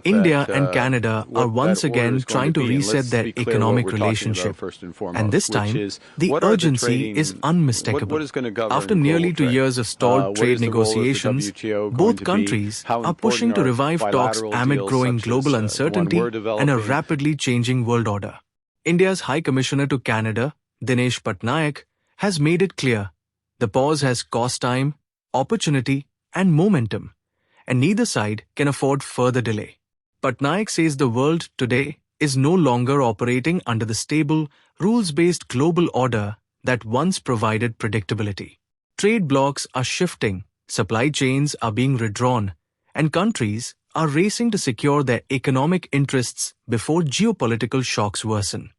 India and Canada are once again trying to reset their economic relationship, and this time, the urgency is unmistakable. After nearly 2 years of stalled trade negotiations, both countries are pushing to revive talks amid growing global uncertainty and a rapidly changing world order. India's High Commissioner to Canada, Dinesh Patnaik, has made it clear the pause has cost time, opportunity, and momentum, and neither side can afford further delay. Patnaik says the world today is no longer operating under the stable, rules-based global order that once provided predictability. Trade blocs are shifting, supply chains are being redrawn, and countries are racing to secure their economic interests before geopolitical shocks worsen.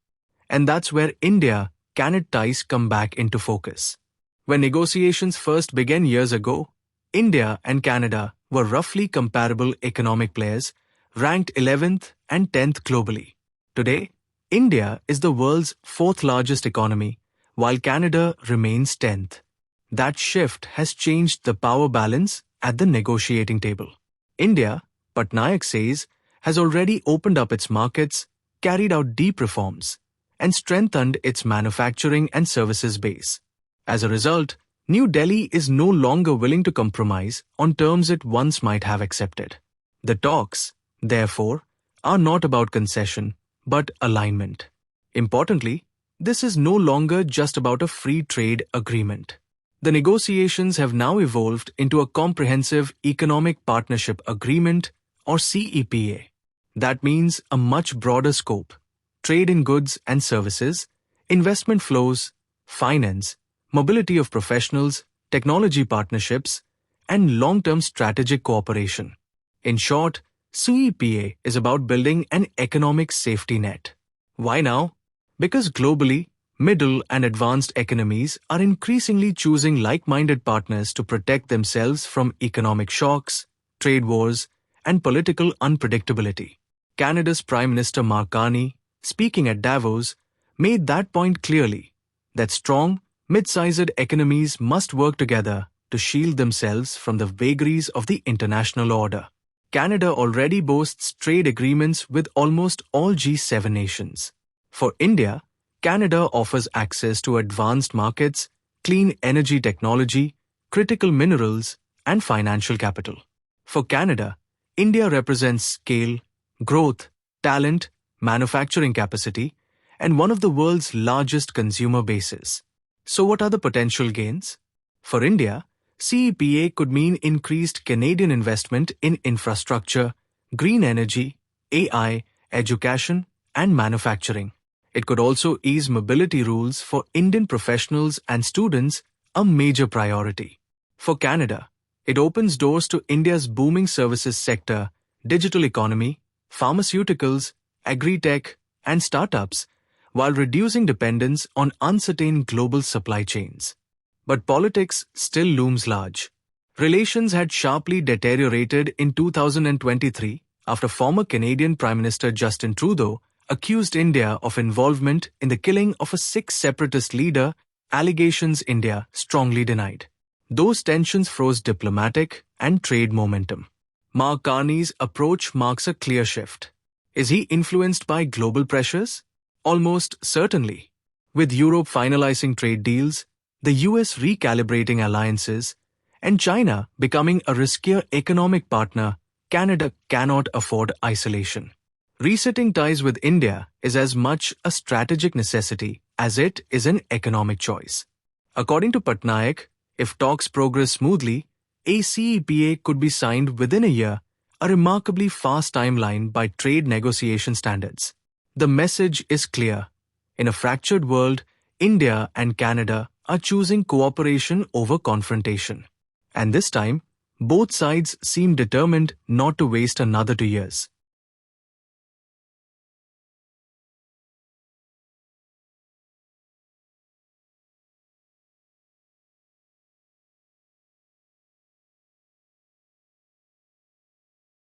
And that's where India-Canada ties come back into focus. When negotiations first began years ago, India and Canada were roughly comparable economic players, ranked 11th and 10th globally. Today, India is the world's fourth largest economy, while Canada remains 10th. That shift has changed the power balance at the negotiating table. India, Patnaik says, has already opened up its markets, carried out deep reforms, and strengthened its manufacturing and services base. As a result, New Delhi is no longer willing to compromise on terms it once might have accepted. The talks, therefore, are not about concession, but alignment. Importantly, this is no longer just about a free trade agreement. The negotiations have now evolved into a comprehensive economic partnership agreement, or CEPA. That means a much broader scope: trade in goods and services, investment flows, finance, mobility of professionals, technology partnerships, and long-term strategic cooperation. In short, CEPA is about building an economic safety net. Why now? Because globally, middle and advanced economies are increasingly choosing like-minded partners to protect themselves from economic shocks, trade wars, and political unpredictability. Canada's Prime Minister Mark Carney, speaking at Davos, made that point clearly, that strong, mid-sized economies must work together to shield themselves from the vagaries of the international order. Canada already boasts trade agreements with almost all G7 nations. For India, Canada offers access to advanced markets, clean energy technology, critical minerals, and financial capital. For Canada, India represents scale, growth, talent, manufacturing capacity, and one of the world's largest consumer bases. So what are the potential gains? For India, CEPA could mean increased Canadian investment in infrastructure, green energy, AI, education, and manufacturing. It could also ease mobility rules for Indian professionals and students, a major priority. For Canada, it opens doors to India's booming services sector, digital economy, pharmaceuticals, agri-tech, and startups, while reducing dependence on uncertain global supply chains. But politics still looms large. Relations had sharply deteriorated in 2023 after former Canadian Prime Minister Justin Trudeau accused India of involvement in the killing of a Sikh separatist leader, allegations India strongly denied. Those tensions froze diplomatic and trade momentum. Mark Carney's approach marks a clear shift. Is he influenced by global pressures? Almost certainly. With Europe finalizing trade deals, the US recalibrating alliances, and China becoming a riskier economic partner, Canada cannot afford isolation. Resetting ties with India is as much a strategic necessity as it is an economic choice. According to Patnaik, if talks progress smoothly, a CEPA could be signed within a year, a remarkably fast timeline by trade negotiation standards. The message is clear. In a fractured world, India and Canada are choosing cooperation over confrontation. And this time, both sides seem determined not to waste another 2 years.